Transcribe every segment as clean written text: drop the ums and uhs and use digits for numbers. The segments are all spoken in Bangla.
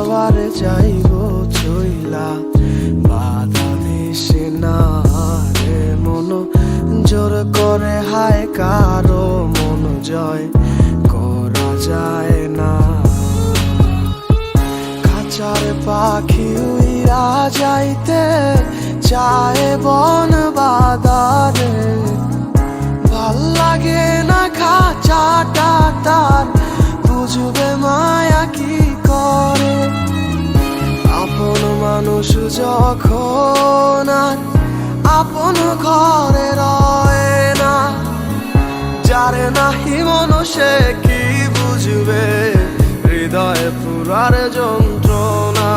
আবার যাইব চইলা, বাধা দিস না রে মন জোর করে, হায় কারো মন জয় করা যায় না। খাঁচার পাখি উইরা যাইতে চায় বন বাদারে, ভাল লাগে না খাঁচাটা তার, বুঝবে মায়া কি করে। আপন মানুষ যখন আর আপন ঘরে রয় না, যারে নাহি মনুষে কি বুঝবে হৃদয়ে পুরার যন্ত্রণা।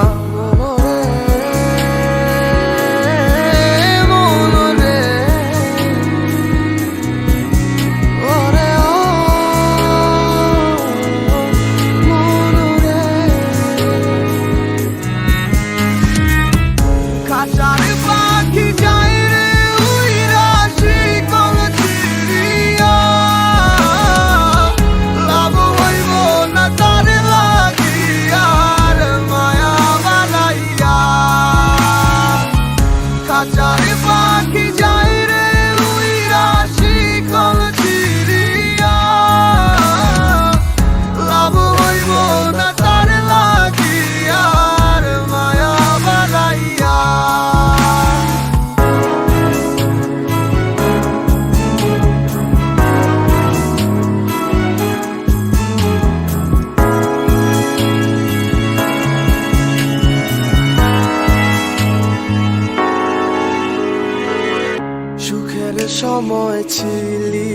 সময় ছিলি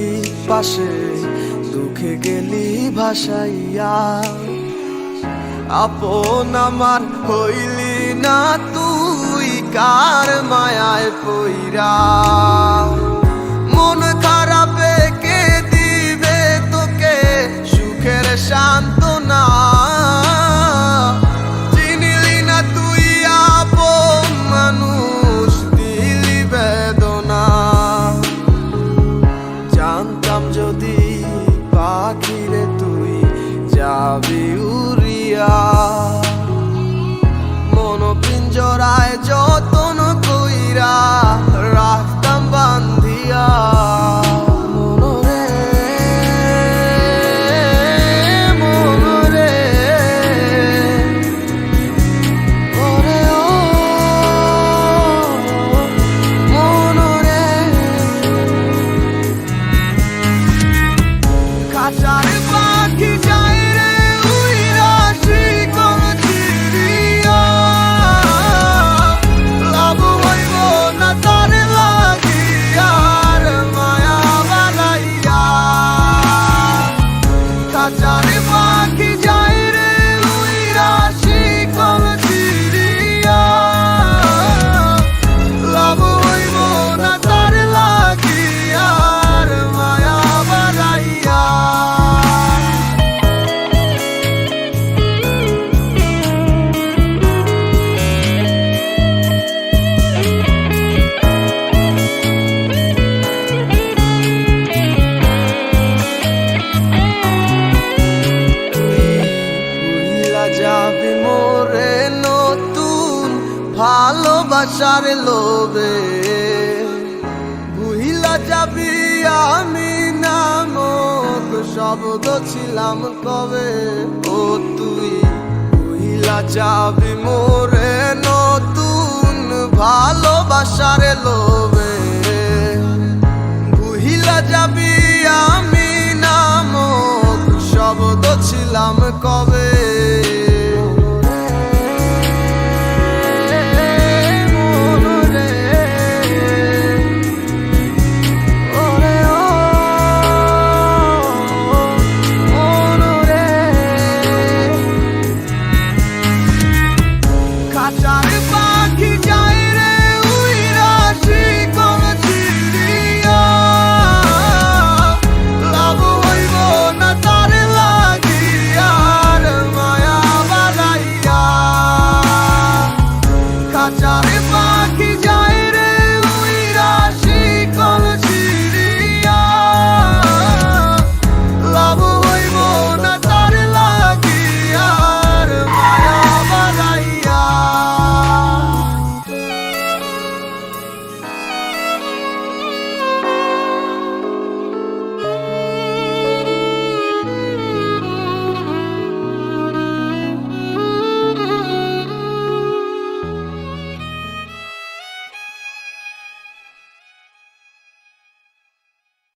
পাশে, দুঃখে গেলি ভাসাইয়া, আপন আমার হইলি না তুই কার মায়ায় পইরা। মন খারাপে কে দিবে তোকে সুখের সান্ত্বনা, চিনিলি না তুই আপন মানুষ, দিলি বেদনা। জানতাম যদি পাখিরে তুই যাবি উড়িয়া, মন পিঞ্জরায় যতন কইরা রাখতাম বান্ধিয়া। ভালোবাসার লোভে ভুইলা যাবি আমি নামক শব্দ ছিলাম কবে। ও তুই ভুইলা যাবি মোরে নতুন ভালোবাসার লোভে, ভুইলা যাবি আমি নামক শব্দ ছিলাম কবে।